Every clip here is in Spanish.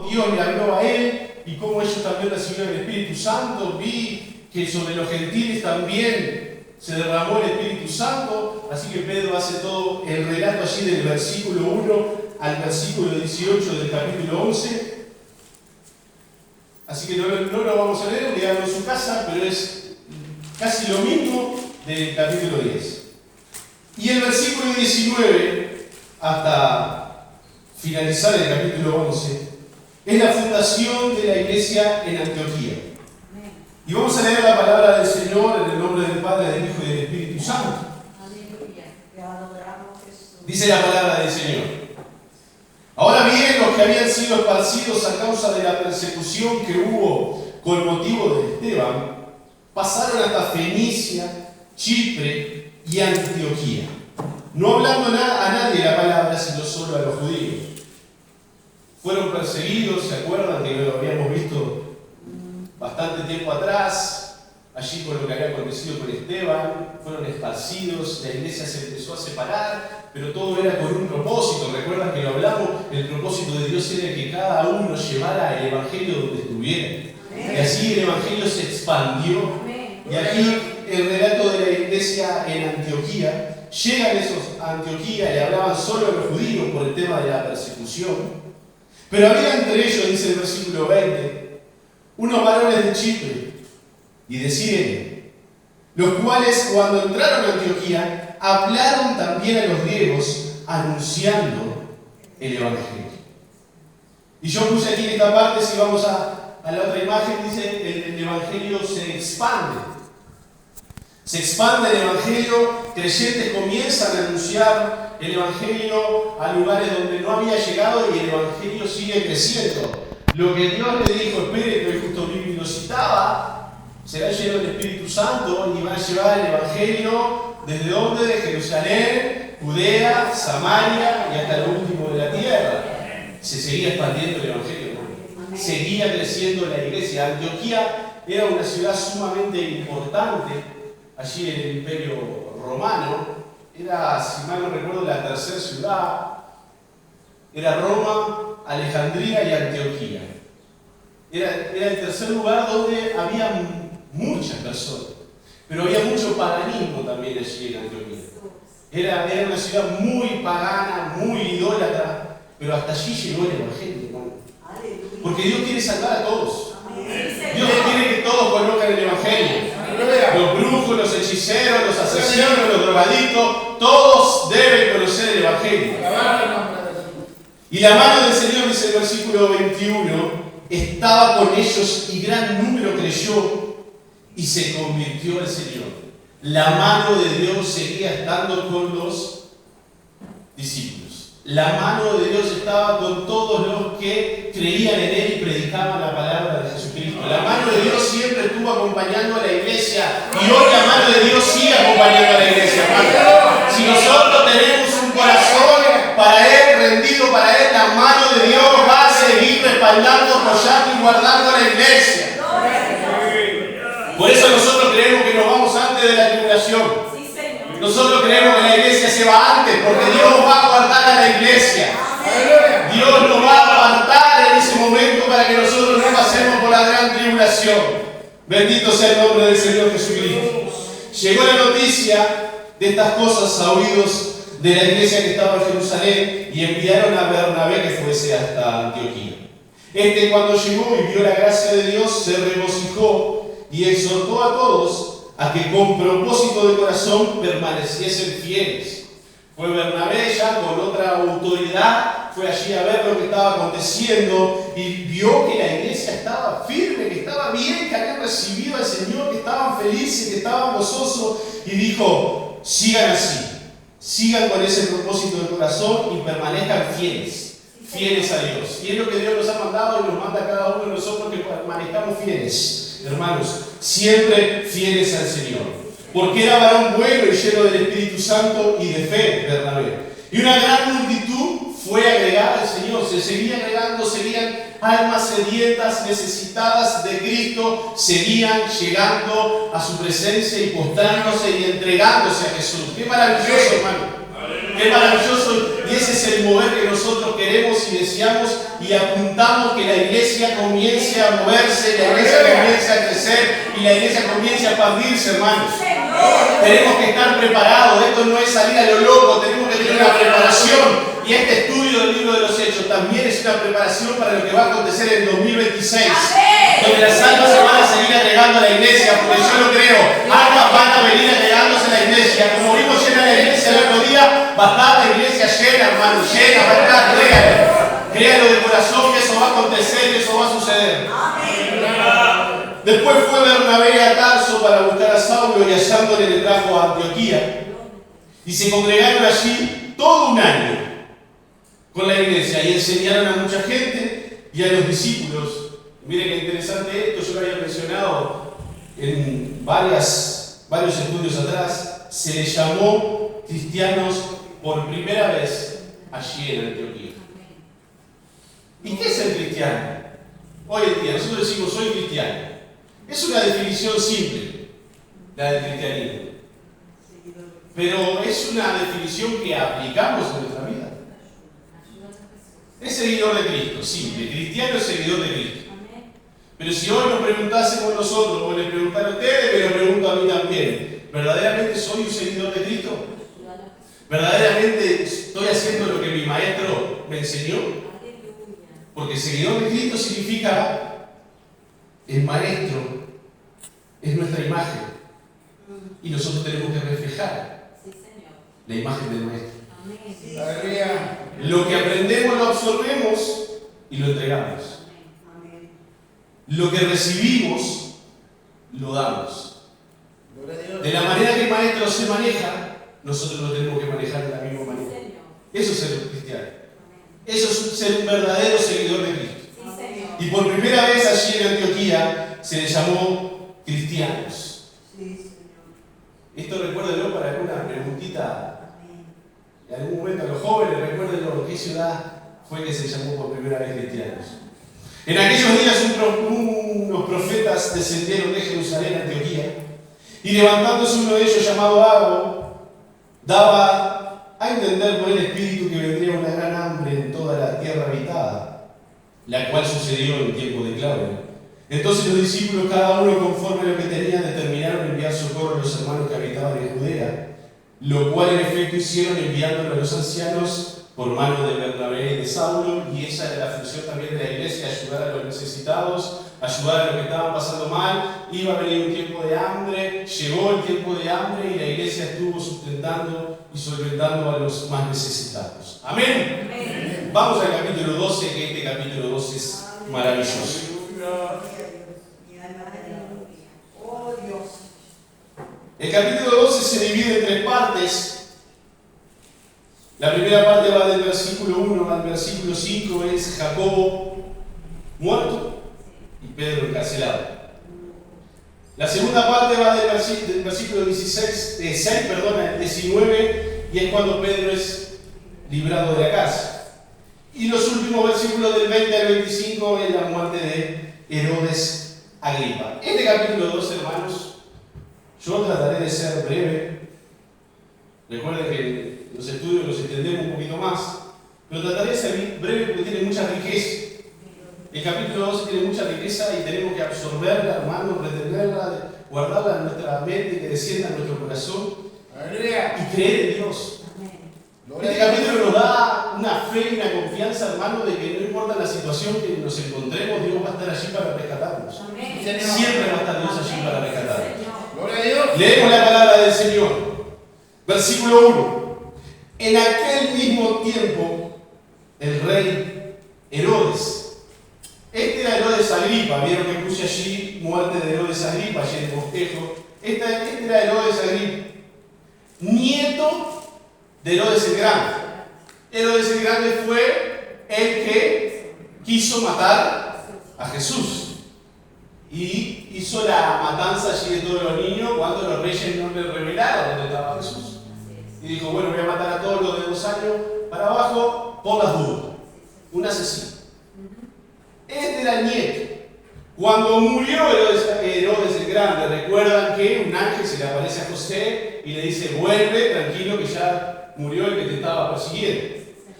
Dios le habló a él y cómo ellos también recibieron el Espíritu Santo. Vi que sobre los gentiles también se derramó el Espíritu Santo. Así que Pedro hace todo el relato allí del versículo 1 al versículo 18 del capítulo 11. Así que no lo vamos a leer, leanlo en su casa, pero es casi lo mismo del capítulo 10. Y el versículo 19 hasta finalizar el capítulo 11 es la fundación de la iglesia en Antioquía. Y vamos a leer la palabra del Señor en el nombre del Padre, del Hijo y del Espíritu Santo. Dice la palabra del Señor: ahora bien, los que habían sido esparcidos a causa de la persecución que hubo con motivo de Esteban, pasaron hasta Fenicia, Chipre y Antioquía, no hablando a nadie la palabra, sino solo a los judíos. Fueron perseguidos, ¿se acuerdan que lo habíamos visto bastante tiempo atrás? Allí por lo que había acontecido con Esteban, fueron esparcidos, la iglesia se empezó a separar, pero todo era con un propósito. ¿Recuerdan que lo hablamos? El propósito de Dios era que cada uno llevara el evangelio donde estuviera. Y así el evangelio se expandió. Y aquí el relato de la iglesia en Antioquía, llegan esos a Antioquía, le hablaban solo a los judíos por el tema de la persecución. Pero había entre ellos, dice el versículo 20, unos varones de Chipre y de Cirene, los cuales cuando entraron a Antioquía hablaron también a los griegos anunciando el evangelio. Y yo puse aquí en esta parte, si vamos a la otra imagen, dice el evangelio se expande. Se expande el evangelio, creyentes comienzan a anunciar el evangelio a lugares donde no había llegado y el evangelio sigue creciendo. Lo que Dios le dijo, espere, que justo Biblia lo citaba, será lleno del Espíritu Santo y van a llevar el evangelio desde donde, de Jerusalén, Judea, Samaria y hasta lo último de la tierra. Se seguía expandiendo el evangelio, ¿no? Seguía creciendo la iglesia. Antioquía era una ciudad sumamente importante allí en el Imperio Romano. Era, si mal no recuerdo, la tercera ciudad. Era Roma, Alejandría y Antioquía. Era el tercer lugar donde había muchas personas, pero había mucho paganismo también allí en Antioquía. Era una ciudad muy pagana, muy idólatra, pero hasta allí llegó el evangelio, hermano. Porque Dios quiere salvar a todos. Dios quiere que todos conozcan el evangelio. Los brujos, los hechiceros, los asesinos, los drogadictos, todos deben conocer el evangelio. Y la mano del Señor, dice el versículo 21, estaba con ellos y gran número creyó y se convirtió al Señor. La mano de Dios seguía estando con los discípulos. La mano de Dios estaba con todos los que creían en Él y predicaban la palabra de Jesucristo. La mano de Dios siempre estuvo acompañando a la iglesia y hoy la mano de Dios sigue acompañando a la iglesia, hermano. Si nosotros tenemos un corazón para Él, rendido para Él, la mano de Dios va a seguir respaldando, apoyando y guardando a la iglesia. Por eso nosotros creemos que nos vamos antes de la tribulación. Nosotros creemos que la iglesia se va antes, porque Dios va a guardar a la iglesia. Dios nos va a apartar en ese momento para que nosotros no pasemos por la gran tribulación. Bendito sea el nombre del Señor Jesucristo. Llegó la noticia de estas cosas a oídos de la iglesia que estaba en Jerusalén y enviaron a Bernabé que fuese hasta Antioquía. Cuando llegó y vio la gracia de Dios, se regocijó y exhortó a todos a que con propósito de corazón permaneciesen fieles. Fue Bernabé ya con otra autoridad, fue allí a ver lo que estaba aconteciendo y vio que la iglesia estaba firme, que estaba bien, que habían recibido al Señor, que estaban felices, que estaban gozosos, y dijo: sigan así, sigan con ese propósito de corazón y permanezcan fieles a Dios. Y es lo que Dios nos ha mandado y nos manda a cada uno de nosotros, que permanezcamos fieles, hermanos, siempre fieles al Señor. Porque era varón bueno y lleno del Espíritu Santo y de fe, Bernabé. Y una gran multitud fue agregada al Señor. Se seguía agregando, seguían almas sedientas, necesitadas de Cristo, seguían llegando a su presencia y postrándose y entregándose a Jesús. ¡Qué maravilloso, hermano! ¡Qué maravilloso! Y ese es el mover que nosotros queremos y deseamos y apuntamos, que la a moverse, la iglesia comienza a crecer y la iglesia comienza a expandirse, hermanos. Tenemos que estar preparados. Esto no es salir a lo loco, tenemos que tener una preparación. Y este estudio del libro de los Hechos también es una preparación para lo que va a acontecer en 2026. Donde las almas se van a seguir agregando a la iglesia, porque yo lo creo. Almas van a venir agregándose a la iglesia. Como vimos llena la iglesia el otro día, va a estar la iglesia llena, hermano, llena, va a estar, créalo. Créalo de corazón que eso va a acontecer, que eso va a suceder. Después fue Bernabé a Tarso para buscar a Saulo y hallándole le trajo a Antioquía. Y se congregaron allí todo un año con la iglesia y enseñaron a mucha gente y a los discípulos. Miren qué interesante esto, yo lo había mencionado en varios estudios atrás. Se les llamó cristianos por primera vez allí en Antioquía. ¿Y qué es el cristiano? Hoy en día nosotros decimos soy cristiano. Es una definición simple, la del cristianismo. Pero es una definición que aplicamos en nuestra vida. Es seguidor de Cristo, simple. Cristiano es seguidor de Cristo. Pero si hoy nos preguntásemos nosotros, o les preguntan a ustedes, me lo pregunto a mí también, ¿verdaderamente soy un seguidor de Cristo? ¿Verdaderamente estoy haciendo lo que mi maestro me enseñó? Porque seguidor de Cristo significa el maestro es nuestra imagen y nosotros tenemos que reflejar la imagen del maestro. Lo que aprendemos lo absorbemos y lo entregamos. Lo que recibimos lo damos. De la manera que el maestro se maneja, nosotros lo tenemos que manejar de la misma manera. Eso es ser un cristiano. Eso es ser un verdadero seguidor de Cristo. Y por primera vez allí en Antioquía se les llamó cristianos. Esto recuérdenlo para alguna preguntita. En algún momento a los jóvenes, recuérdenlo, ¿qué ciudad fue que se llamó por primera vez cristianos? En aquellos días unos profetas descendieron de Jerusalén a Antioquía y levantándose uno de ellos llamado Agabo, daba a entender por el Espíritu que vendría una gran hambre en toda la tierra habitada, la cual sucedió en tiempo de Claudio. Entonces los discípulos, cada uno conforme a lo que tenían, determinaron enviar socorro a los hermanos que habitaban en Judea, lo cual en efecto hicieron enviándolo a los ancianos por mano de Bernabé y de Saulo, y esa era la función también de la iglesia, ayudar a los necesitados, ayudar a los que estaban pasando mal. Iba a venir un tiempo de hambre, llegó el tiempo de hambre y la iglesia estuvo sustentando y solventando a los más necesitados. Amén. Amén. Vamos al capítulo 12, que este capítulo 12 es maravilloso. El capítulo 12 se divide en tres partes. La primera parte va del versículo 1 al versículo 5, es Jacobo muerto y Pedro encarcelado. La segunda parte va del versículo 6 al 19, y es cuando Pedro es librado de la cárcel. Y los últimos versículos del 20 al 25 es la muerte de Herodes Agripa. Este capítulo 12, hermanos, yo trataré de ser breve. Recuerden que los estudios los extendemos un poquito más, pero trataré de ser breve porque tiene mucha riqueza. El capítulo 12 tiene mucha riqueza y tenemos que absorberla, hermanos, retenerla, guardarla en nuestra mente, que descienda en nuestro corazón y creer en Dios. Este capítulo nos da una fe y una confianza, hermano, de que no importa la situación que nos encontremos, Dios va a estar allí para rescatarnos. Siempre va a estar Dios allí para rescatarnos. Leemos la palabra del Señor. Versículo 1. En aquel mismo tiempo, el rey Herodes, este era Herodes Agripa, vieron que puse allí muerte de Herodes Agripa, allí en el bosquejo. Este era Herodes Agripa, nieto de Herodes el Grande. Herodes el Grande fue el que quiso matar a Jesús y hizo la matanza allí de todos los niños cuando los reyes no le revelaron dónde estaba Jesús. Y dijo, bueno, voy a matar a todos los de 2 años para abajo por las dudas. Un asesino. Este era el nieto. Cuando murió Herodes el Grande, recuerdan que un ángel se le aparece a José y le dice, vuelve, tranquilo, que ya murió el que te estaba persiguiendo.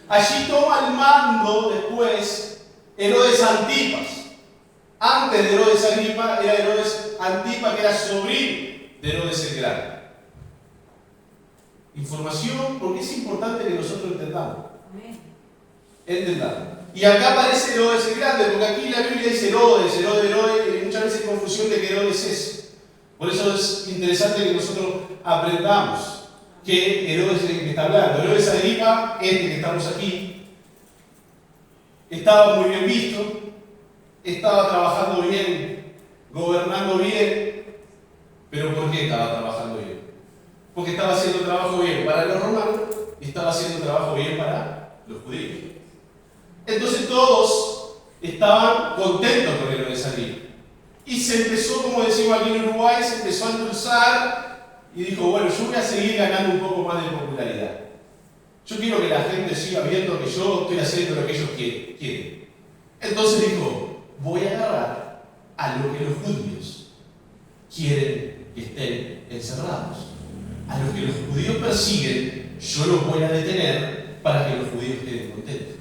Allí toma el mando después Herodes Antipas. Antes de Herodes Agripa era Herodes Antipa, que era sobrino de Herodes el Grande. Información, porque es importante que nosotros entendamos. Entendamos. Y acá aparece Herodes el Grande, porque aquí la Biblia dice Herodes, y muchas veces hay confusión de que Herodes es. Por eso es interesante que nosotros aprendamos que Herodes es el que está hablando. Herodes Agripa, que estamos aquí, estaba muy bien visto, estaba trabajando bien, gobernando bien. ¿Pero por qué estaba trabajando bien? Porque estaba haciendo trabajo bien para los romanos y estaba haciendo trabajo bien para los judíos. Entonces todos estaban contentos con Herodes Agripa. Y se empezó, como decimos aquí en Uruguay, se empezó a endulzar y dijo, bueno, yo voy a seguir ganando un poco más de popularidad. Yo quiero que la gente siga viendo que yo estoy haciendo lo que ellos quieren. Entonces dijo, voy a agarrar a lo que los judíos quieren que estén encerrados. A los que los judíos persiguen, yo los voy a detener para que los judíos queden contentos.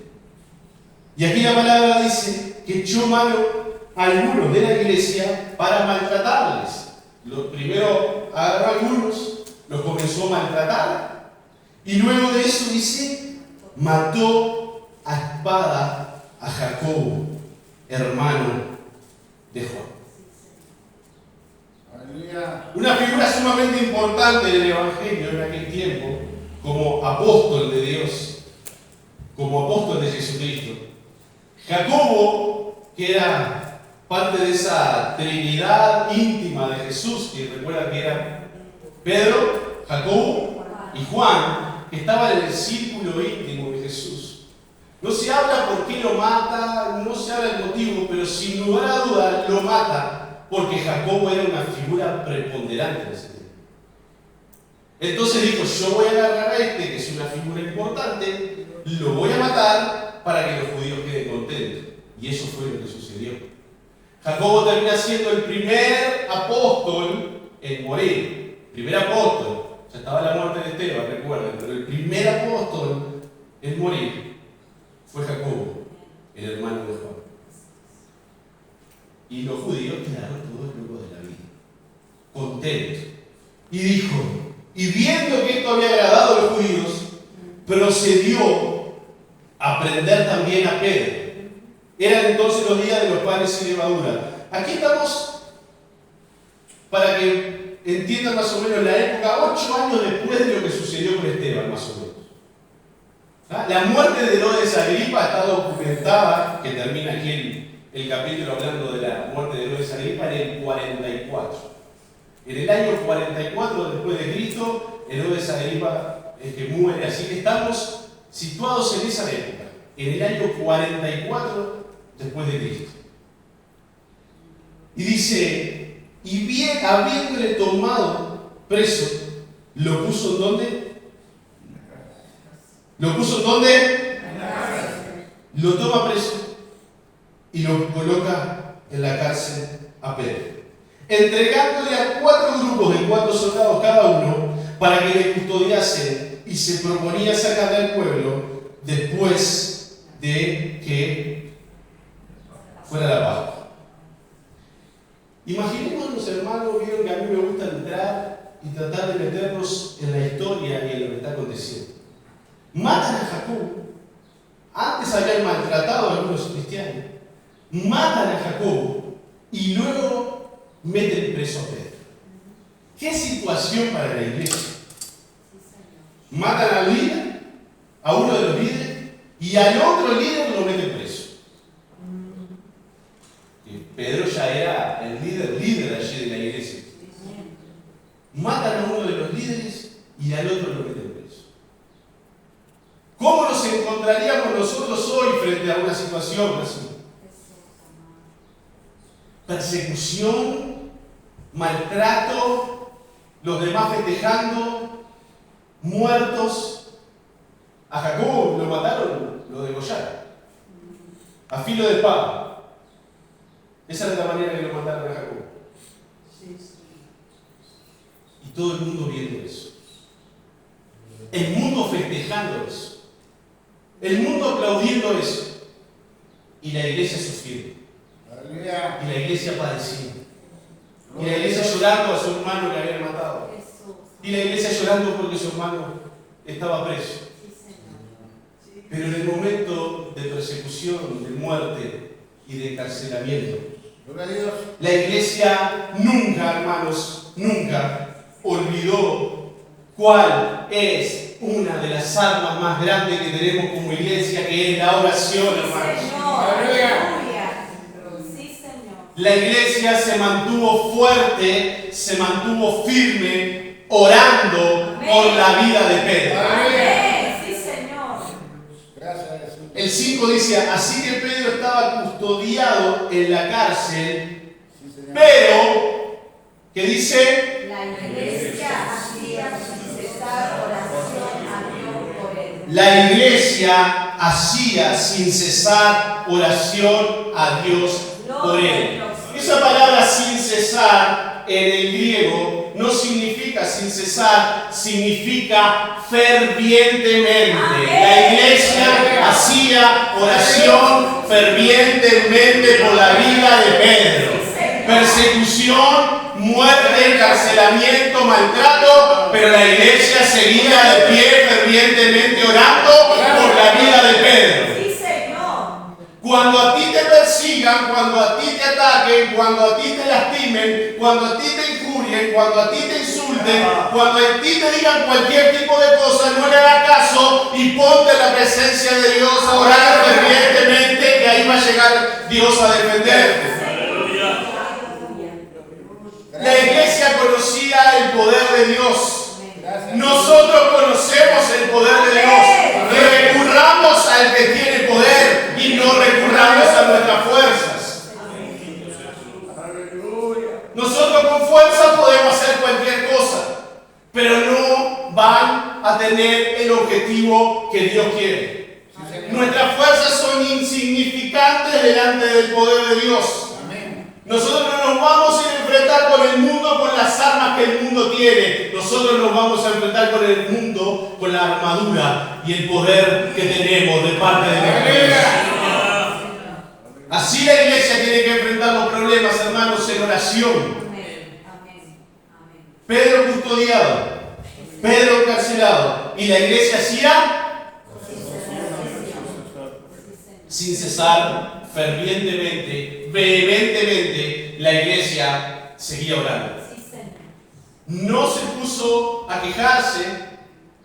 Y aquí la palabra dice que echó mano a algunos de la iglesia para maltratarles. Primero agarró a algunos, los comenzó a maltratar, y luego de eso dice, mató a espada a Jacobo, hermano de Juan. Una figura sumamente importante del Evangelio en aquel tiempo, como apóstol de Dios, como apóstol de Jesucristo. Jacobo, que era parte de esa Trinidad íntima de Jesús, que recuerda que eran Pedro, Jacobo y Juan, que estaban en el círculo íntimo de Jesús. No se habla por qué lo mata, no se habla el motivo, pero sin lugar a dudas lo mata porque Jacobo era una figura preponderante en ese tiempo. Entonces dijo, yo voy a agarrar a que es una figura importante, lo voy a matar para que los judíos queden contentos. Y eso fue lo que sucedió. Jacobo termina siendo el primer apóstol en morir. Primer apóstol. Ya estaba la muerte de Esteban, recuerden, pero el primer apóstol en morir fue Jacobo, el hermano de Juan. Y los judíos quedaron todos locos de la vida, contentos. Y dijo, y viendo que esto había agradado a los judíos, procedió a prender también a Pedro. Eran entonces los días de los panes sin levadura. Aquí estamos para que entiendan más o menos la época, 8 años después de lo que sucedió con Esteban, más o menos. La muerte de Herodes Agripa está documentada, que termina aquí el capítulo hablando de la muerte de Herodes Agripa, en el 44. En el año 44 después de Cristo, Herodes Agripa es que muere. Así que estamos situados en esa época, en el año 44 después de Cristo. Y dice, y bien habiéndole tomado preso, lo puso ¿en dónde? ¿Lo puso en dónde? Lo toma preso y lo coloca en la cárcel a Pedro, entregándole a 4 grupos de 4 soldados cada uno para que le custodiasen, y se proponía sacarle al pueblo después de que fuera la Pascua. Imaginémonos, hermanos, vieron que a mí me gusta entrar y tratar de meternos en la historia y en lo que está aconteciendo. Matan a Jacobo. Antes habían maltratado a algunos cristianos. Matan a Jacobo y luego meten preso a Pedro. ¿Qué situación para la iglesia? Matan al líder, a uno de los líderes, y al otro líder lo meten preso. Y Pedro ya era el líder allí de la iglesia. Matan a uno de los líderes y al otro lo meten preso. ¿Cómo nos encontraríamos nosotros hoy frente a una situación así? Persecución, maltrato, los demás festejando, muertos. A Jacobo lo mataron, lo degollaron, a filo de espada. Esa es la manera que lo mataron a Jacobo. Y todo el mundo viendo eso. El mundo festejando eso. El mundo aplaudiendo eso. Y la iglesia sufriendo. Y la iglesia padeciendo. Y la iglesia llorando a su hermano que habían matado. Y la iglesia llorando porque su hermano estaba preso. Pero en el momento de persecución, de muerte y de encarcelamiento, la iglesia nunca, hermanos, nunca olvidó cuál es una de las armas más grandes que tenemos como iglesia, que es la oración, hermanos. La iglesia se mantuvo fuerte, se mantuvo firme, orando por la vida de Pedro. El 5 dice, así que Pedro estaba custodiado en la cárcel, pero, ¿qué dice? La iglesia hacía sin cesar oración a Dios por él. La iglesia hacía sin cesar oración a Dios por él. Esa palabra sin cesar en el griego no significa sin cesar, significa fervientemente. La iglesia hacía oración fervientemente por la vida de Pedro. Persecución, muerte, encarcelamiento, maltrato, pero la iglesia seguía de pie fervientemente orando por la vida de Pedro. Cuando a ti te persigan, cuando a ti te ataquen, cuando a ti te lastimen, cuando a ti te injurien, cuando a ti te insulten, cuando a ti te digan cualquier tipo de cosa, no le hagas caso y ponte en la presencia de Dios a orar fervientemente, que ahí va a llegar Dios a defenderte. La iglesia conocía el poder de Dios. Nosotros conocemos el poder de Dios. Recurramos al que tiene poder y no recurramos a nuestras fuerzas. Nosotros con fuerza podemos hacer cualquier cosa, pero no van a tener el objetivo que Dios quiere. Nuestras fuerzas son insignificantes delante del poder de Dios. Nosotros no nos vamos a enfrentar con el mundo con las armas que el mundo tiene. Nosotros nos vamos a enfrentar con el mundo con la armadura y el poder que tenemos de parte de Dios. Así la iglesia tiene que enfrentar los problemas, hermanos, en oración. Pedro custodiado, Pedro encarcelado, y la iglesia hacía sin cesar, fervientemente, vehementemente, la iglesia seguía orando. No se puso a quejarse,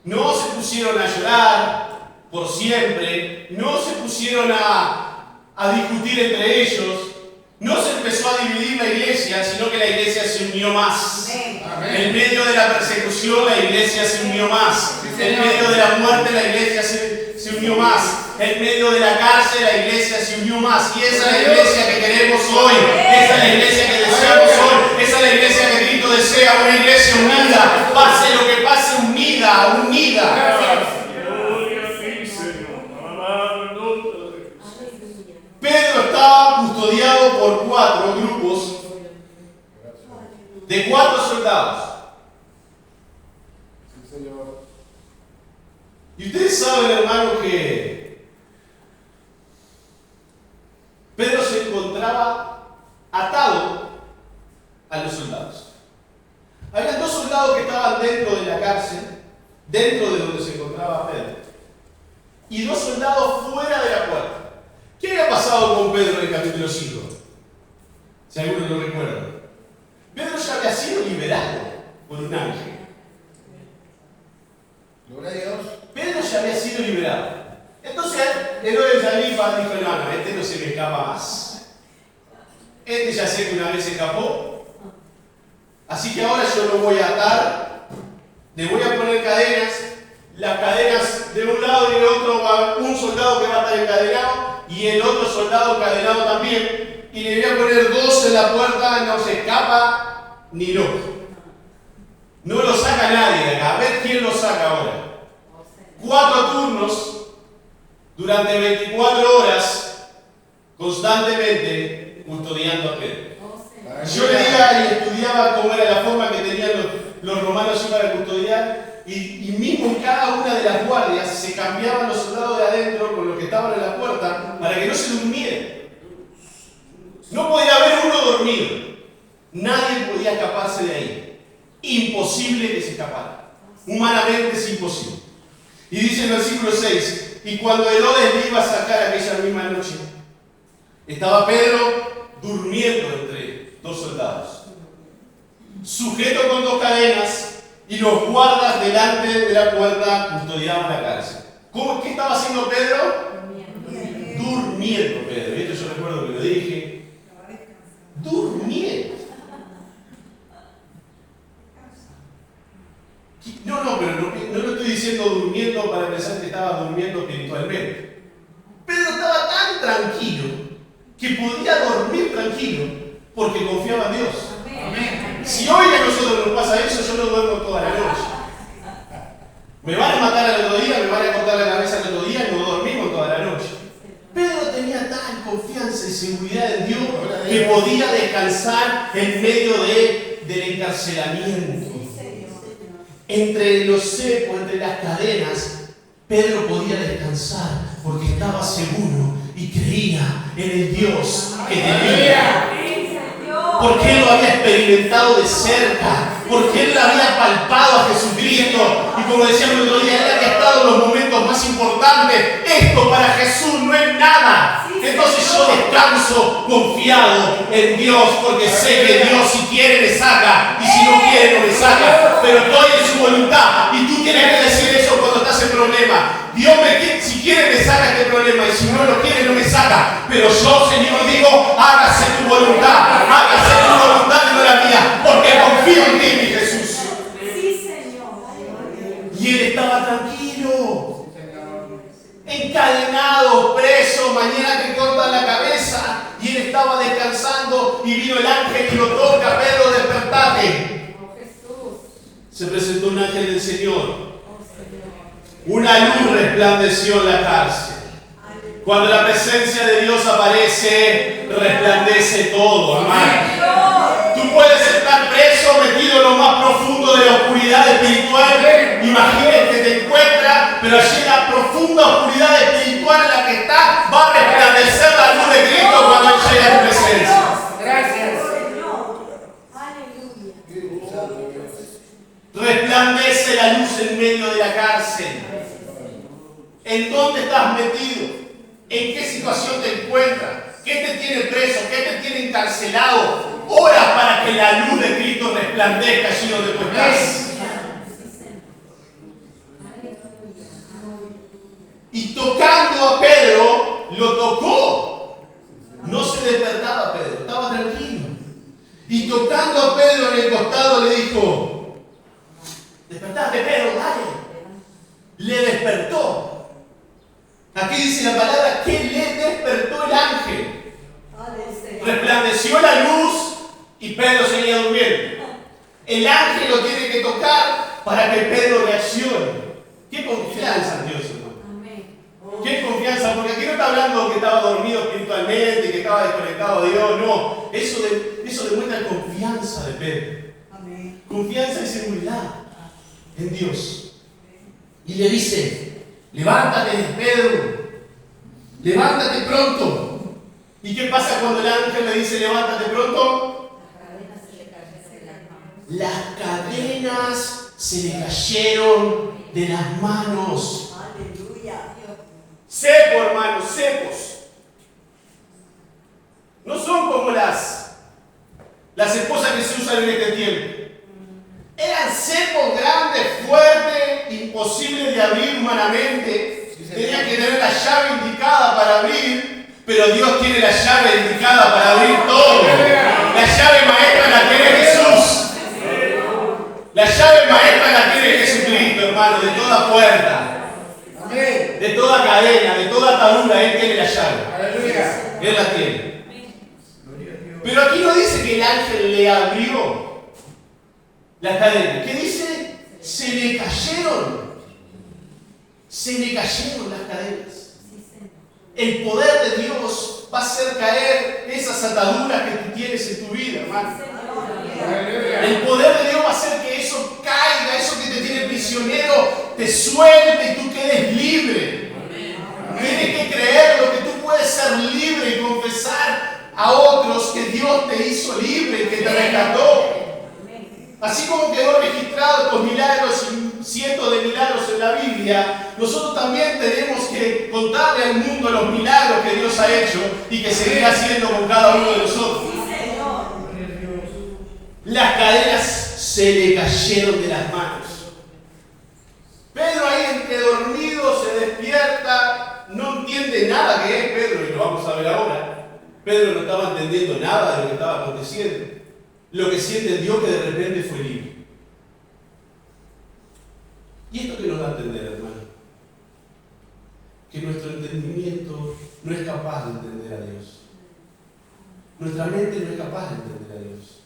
no se pusieron a llorar por siempre, no se pusieron a discutir entre ellos, no se empezó a dividir la iglesia, sino que la iglesia se unió más. En medio de la persecución, la iglesia se unió más. En medio de la muerte, la iglesia se unió más. En medio de la cárcel, la iglesia se unió más. Y esa es la iglesia que queremos hoy. Esa es la iglesia que deseamos hoy. Esa es la iglesia que Cristo desea. Una iglesia unida. Pase lo que pase, unida, unida. Pedro estaba custodiado por 4 grupos de 4 soldados. Y ustedes saben, hermano, que Pedro se encontraba atado a los soldados. Había 2 soldados que estaban dentro de la cárcel, dentro de donde se encontraba Pedro, y 2 soldados fuera de la puerta. ¿Qué había pasado con Pedro en el capítulo 5? Si alguno lo recuerda. Pedro ya había sido liberado por un ángel. Gloria a Dios. Pedro ya había sido liberado. Entonces, Herodes Agripa dijo: no, este no se me escapa más. Este ya sé que una vez se escapó. Así que ahora yo lo voy a atar. Le voy a poner cadenas. Las cadenas de un lado y del otro va un soldado que va a estar encadenado y el otro soldado encadenado también. Y le voy a poner 2 en la puerta, no se escapa ni loco. No lo saca nadie de acá. A ver quién lo saca ahora. 4 turnos durante 24 horas constantemente custodiando a Pedro. Yo leía y estudiaba cómo era la forma que tenían los romanos para custodiar. Y mismo en cada una de las guardias se cambiaban los soldados de adentro con los que estaban en la puerta para que no se durmieran. No podía dormido. Nadie podía escaparse de ahí. Imposible que se escapara. Humanamente es imposible. Y dice en el versículo 6, y cuando Herodes le iba a sacar aquella misma noche, estaba Pedro durmiendo entre dos soldados, sujeto con dos cadenas, y los guardas delante de la puerta custodiaban la cárcel. ¿Qué estaba haciendo Pedro? Durmiendo Pedro. Y esto yo recuerdo que lo dije. Durmiendo. No, pero no lo estoy diciendo durmiendo para pensar que estaba durmiendo espiritualmente. Pedro estaba tan tranquilo que podía dormir tranquilo porque confiaba en Dios. Amén. Si hoy a nosotros nos pasa eso, yo no duermo toda la noche. Me van a matar al otro día, me van a cortar la cabeza al otro día y no dormimos toda la noche. Pedro tenía tal confianza y seguridad en Dios que podía descansar en medio del encarcelamiento. Entre los cepos, entre las cadenas, Pedro podía descansar porque estaba seguro y creía en el Dios que tenía. Porque él lo había experimentado de cerca, porque él había palpado a Jesucristo. Y como decíamos el otro día, él había estado en los momentos más importantes. Esto para Jesús no es nada. Entonces yo descanso confiado en Dios, porque sé que Dios si quiere me saca, y si no quiere no me saca, pero estoy en su voluntad. Y tú tienes que decir eso cuando estás en problema. Dios si quiere me saca este problema, y si no lo quiere no me saca, pero yo, Señor, digo, hágase tu voluntad, hágase tu voluntad y no la mía, porque confío en ti, mi Jesús. Sí, Señor. Y él estaba tranquilo, encadenado, preso, mañana te cortan la cabeza, y él estaba descansando, y vino el ángel y lo toca: Pedro, despertate. Se presentó un ángel del Señor. Una luz resplandeció en la cárcel. Cuando la presencia de Dios aparece, resplandece todo, hermano. Tú puedes estar preso, metido en lo más profundo de la oscuridad espiritual. Imagínate que te encuentras, pero allí en la profunda oscuridad espiritual en la que estás, va a resplandecer la luz de Cristo cuando Él llegue a tu presencia. Gracias. Resplandece la luz en medio de la cárcel. ¿En dónde estás metido? ¿En qué situación te encuentras? ¿Qué te tiene preso? ¿Qué te tiene encarcelado? Ora para que la luz de Cristo resplandezca allí donde tú estás. Y tocando a Pedro, lo tocó. No se despertaba Pedro, estaba tranquilo. Y tocando a Pedro en el costado le dijo: despertate, Pedro, dale. Le despertó. Aquí dice la palabra que le despertó el ángel. Resplandeció la luz y Pedro seguía durmiendo. El ángel lo tiene que tocar para que Pedro reaccione. Qué confianza en Dios, hermano. Qué confianza, porque aquí no está hablando que estaba dormido espiritualmente, que estaba desconectado de Dios. No, eso demuestra confianza de Pedro. Confianza y seguridad en Dios. Y le dice: levántate, Pedro, levántate pronto. ¿Y qué pasa cuando el ángel le dice levántate pronto? Las cadenas se le cayeron de las manos. Cepo, hermanos, cepos. No son como las esposas que se usan en este tiempo. Eran cepos grandes, fuertes, imposibles de abrir humanamente. Tenían que tener la llave indicada para abrir, pero Dios tiene la llave indicada para abrir todo. La llave maestra la tiene Jesús. La llave maestra la tiene Jesucristo, hermano, de toda puerta, de toda cadena, de toda atadura. Él tiene la llave. Él la tiene. Pero aquí no dice que el ángel le abrió las cadenas. ¿Qué dice? Se le cayeron. Se le cayeron las cadenas. El poder de Dios va a hacer caer esas ataduras que tú tienes en tu vida, hermano. El poder de Dios va a hacer que eso caiga, eso que te tiene prisionero, te suelte y tú quedes libre. Tienes que creer lo que tú puedes ser libre y confesar a otros que Dios te hizo libre, que te rescató. Así como quedó registrado estos milagros y cientos de milagros en la Biblia, nosotros también tenemos que contarle al mundo los milagros que Dios ha hecho y que seguirá haciendo con cada uno de nosotros. Las cadenas se le cayeron de las manos. Pedro ahí entre dormido se despierta, no entiende nada que es Pedro, y lo vamos a ver ahora. Pedro no estaba entendiendo nada de lo que estaba aconteciendo. Lo que sí entendió que de repente fue libre. ¿Y esto qué nos da a entender, hermano? Que nuestro entendimiento no es capaz de entender a Dios. Nuestra mente no es capaz de entender a Dios.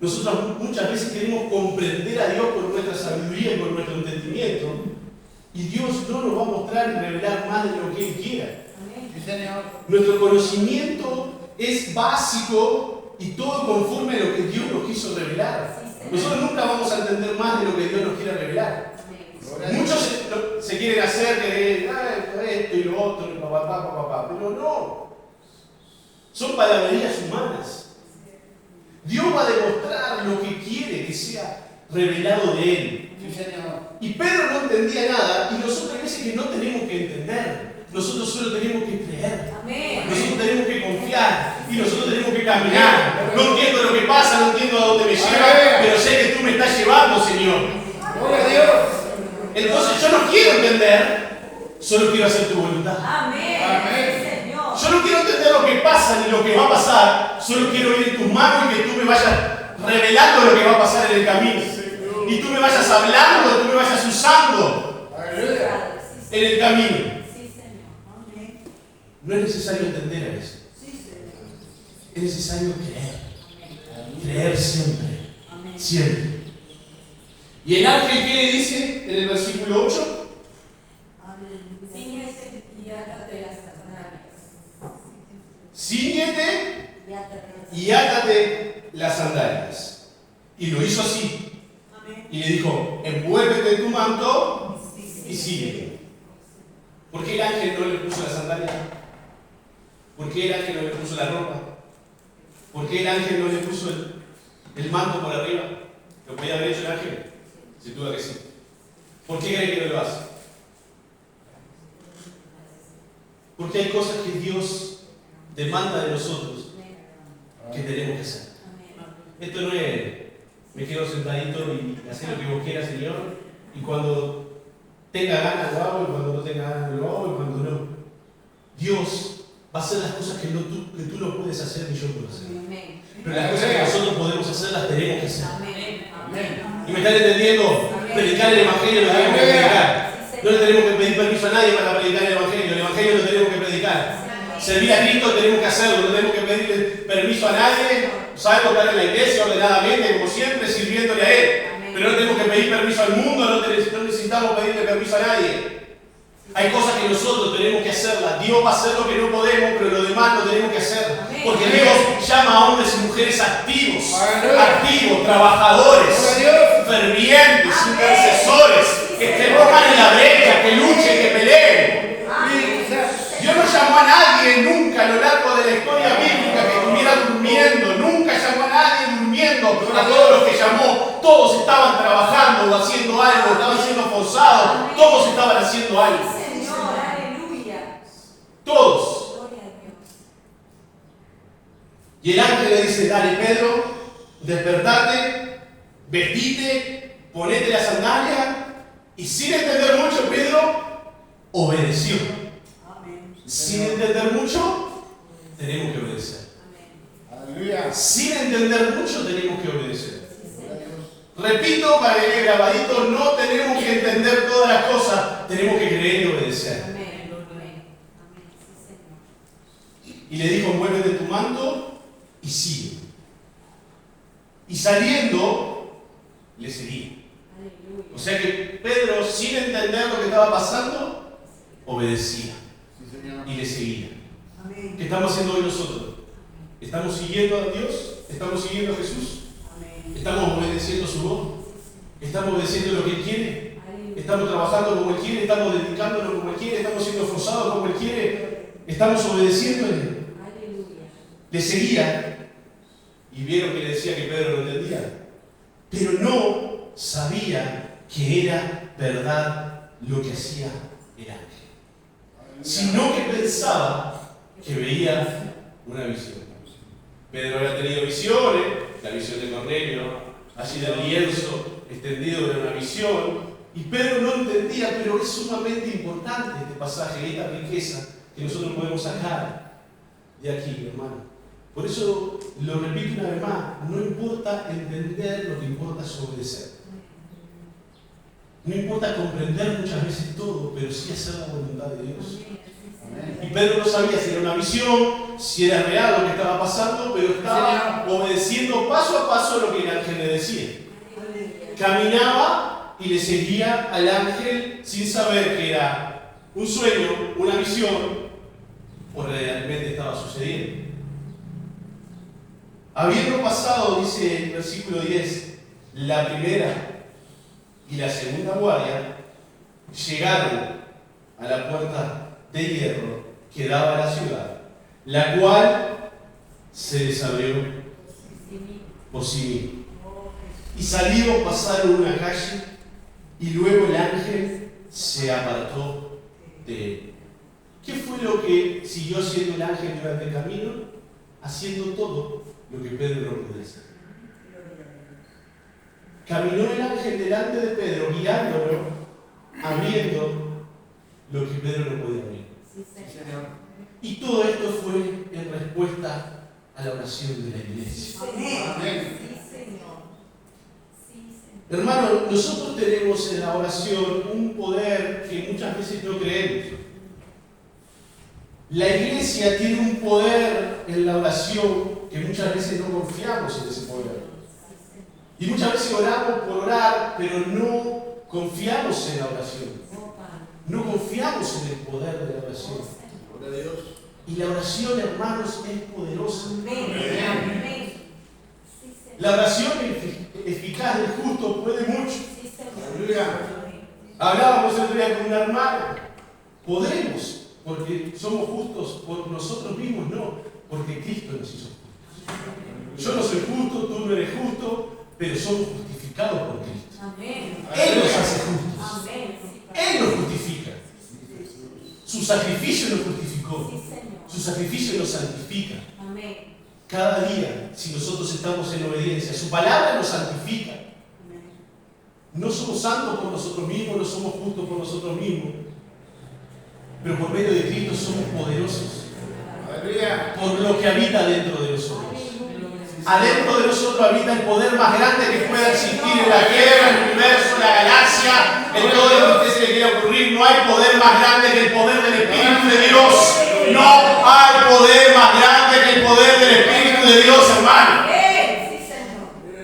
Nosotros muchas veces queremos comprender a Dios por nuestra sabiduría y por nuestro entendimiento. Y Dios no nos va a mostrar y revelar más de lo que Él quiera. Nuestro conocimiento es básico y todo conforme a lo que Dios nos quiso revelar. Nosotros nunca vamos a entender más de lo que Dios nos quiere revelar. Muchos se quieren hacer que esto y lo otro, y papá, pero no. Son palabrerías humanas. Dios va a demostrar lo que quiere que sea revelado de Él. Y Pedro no entendía nada, y nosotros hay veces que no tenemos que entender. Nosotros solo tenemos que creer. Nosotros tenemos que confiar. Y nosotros tenemos que caminar. No entiendo lo que pasa, no entiendo a dónde me lleva, pero sé que tú me estás llevando, Señor. Gloria a Dios. Entonces yo no quiero entender, solo quiero hacer tu voluntad. Yo no quiero entender lo que pasa ni lo que va a pasar, solo quiero ir en tus manos y que tú me vayas revelando lo que va a pasar en el camino. Y tú me vayas hablando, tú me vayas usando en el camino. No es necesario entender a eso. Es necesario creer. Creer siempre. Siempre. ¿Y el ángel qué le dice en el versículo 8? Cíñete y átate las sandalias. Y lo hizo así. Y le dijo, envuélvete en tu manto y sígueme. ¿Por qué el ángel no le puso la sandalia? ¿Por qué el ángel no le puso la ropa? ¿Por qué el ángel no le puso el manto por arriba? ¿Lo podía haber hecho el ángel? Sin duda que sí. ¿Por qué cree que no lo hace? Porque hay cosas que Dios demanda de nosotros que tenemos que hacer. Esto no es me quedo sentadito y hacer lo que vos quieras, Señor, y cuando tenga ganas lo hago, y cuando no tenga ganas lo hago, y cuando no. Dios va a hacer las cosas que tú no puedes hacer ni yo puedo hacer. Pero las cosas que nosotros podemos hacer las tenemos que hacer. ¿Y me están entendiendo? Predicar el Evangelio lo tenemos que predicar. No le tenemos que pedir permiso a nadie para predicar el Evangelio lo tenemos que predicar. Servir a Cristo tenemos que hacerlo, no tenemos que pedirle permiso a nadie. Sabemos estar en la iglesia ordenadamente, como siempre, sirviéndole a Él. Pero no tenemos que pedir permiso al mundo, no necesitamos pedirle permiso a nadie. Hay cosas que nosotros tenemos que hacerlas. Dios va a hacer lo que no podemos, pero lo demás lo tenemos que hacer. Porque Dios llama a hombres y mujeres activos, trabajadores, fervientes, intercesores, que se pongan en la brecha, que luchen, que peleen. Dios no llamó a nadie nunca a lo largo de la historia bíblica que estuviera durmiendo. Nunca llamó a nadie durmiendo. A todos los que llamó, todos estaban trabajando o haciendo algo, estaban siendo forzados, todos estaban haciendo algo. Todos. Y el ángel le dice, dale Pedro, despertate, vestite, ponete la sandalia. Y sin entender mucho, Pedro obedeció. Sin entender mucho, tenemos que obedecer. Sin entender mucho, tenemos que obedecer. Repito, para que quede grabadito, no tenemos que entender todas las cosas, tenemos que creer y obedecer. Y le dijo, envuélvete tu manto y sigue. Y saliendo, le seguía. O sea que Pedro, sin entender lo que estaba pasando, obedecía. Y le seguía. ¿Qué estamos haciendo hoy nosotros? ¿Estamos siguiendo a Dios? ¿Estamos siguiendo a Jesús? ¿Estamos obedeciendo su voz? ¿Estamos obedeciendo lo que Él quiere? ¿Estamos trabajando como Él quiere? ¿Estamos dedicándonos como Él quiere? ¿Estamos siendo esforzados como Él quiere? ¿Estamos obedeciendo a Él? le seguía y vieron que le decía que Pedro no entendía, pero no sabía que era verdad lo que hacía el ángel, sino que pensaba que veía una visión. Pedro había tenido visiones, la visión de Cornelio, allí del lienzo extendido era una visión, y Pedro no entendía, pero es sumamente importante este pasaje, esta riqueza que nosotros podemos sacar de aquí, hermano. Por eso lo repito una vez más, no importa entender, lo que importa es obedecer. No importa comprender muchas veces todo, pero sí hacer la voluntad de Dios. Y Pedro no sabía si era una visión, si era real lo que estaba pasando, pero estaba obedeciendo paso a paso lo que el ángel le decía. Caminaba y le seguía al ángel sin saber que era un sueño, una visión, o realmente estaba sucediendo. Habiendo pasado, dice el versículo 10, la primera y la segunda guardia, llegaron a la puerta de hierro que daba a la ciudad, la cual se les abrió por sí misma. Y salidos pasaron una calle, y luego el ángel se apartó de él. ¿Qué fue lo que siguió haciendo el ángel durante el camino? Haciendo todo lo que Pedro no podía hacer. Caminó el ángel delante de Pedro, guiándolo, abriendo lo que Pedro no podía abrir. Y todo esto fue en respuesta a la oración de la iglesia. Amén. Hermano, nosotros tenemos en la oración un poder que muchas veces no creemos. La iglesia tiene un poder en la oración que muchas veces no confiamos en ese poder. Y muchas veces oramos por orar, pero no confiamos en la oración. No confiamos en el poder de la oración. Y la oración, hermanos, es poderosa. La oración eficaz del justo puede mucho. Hablábamos el otro día con una hermana. Podremos, porque somos justos por nosotros mismos, no, porque Cristo nos hizo justos. Yo no soy justo, tú no eres justo, pero somos justificados por Cristo. Él nos hace justos. Él nos justifica. Su sacrificio nos justificó. Su sacrificio nos santifica. Cada día, si nosotros estamos en obediencia, su palabra nos santifica. No somos santos por nosotros mismos, no somos justos por nosotros mismos, pero por medio de Cristo somos poderosos. Por lo que habita dentro de nosotros. Adentro de nosotros habita el poder más grande que pueda existir en la tierra, en el universo, en la galaxia, en todo lo que se le quiera ocurrir. No hay poder más grande que el poder del Espíritu de Dios. No hay poder más grande que el poder del Espíritu de Dios, hermano.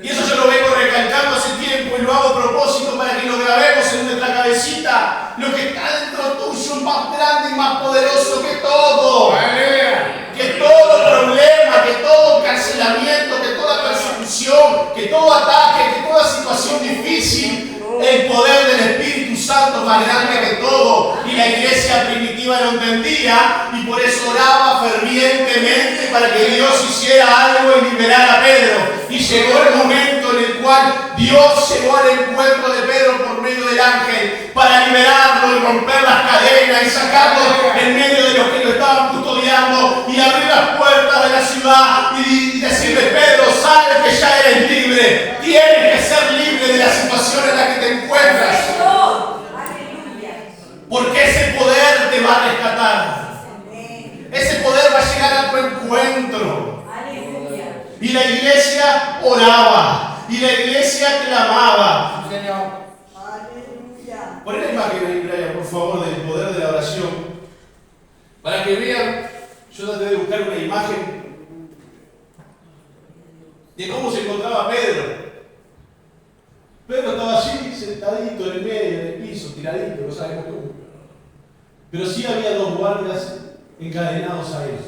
Y eso yo lo vengo recalcando hace tiempo y lo hago a propósito para que lo grabemos en nuestra cabecita. Lo que está dentro tuyo es más grande y más poderoso que todo. Que todo problema, que todo cancelamiento, que toda persecución, que todo ataque, que toda situación difícil, el poder del Espíritu Santo es más grande que todo. Y la iglesia primitiva lo entendía y por eso oraba fervientemente para que Dios hiciera algo y liberara a Pedro. Y llegó el momento en el cual Dios llegó al encuentro de Pedro por medio del ángel para liberarlo y romper las cadenas y sacarlo en medio de los que lo estaban custodiando y abrir las puertas de la ciudad y decirle: Pedro, sabes que ya eres libre, tienes que ser libre de la situación en la que te encuentras, porque ese poder te va a rescatar, ese poder va a llegar a tu encuentro. Y la iglesia oraba y la iglesia clamaba. Pon la imagen ahí, Brian, por favor, del poder de la oración, para que vean. Yo traté de buscar una imagen de cómo se encontraba Pedro. Pedro estaba allí, sentadito en el medio del piso, tiradito, no sabemos cómo. Pero sí había dos guardias encadenados a él.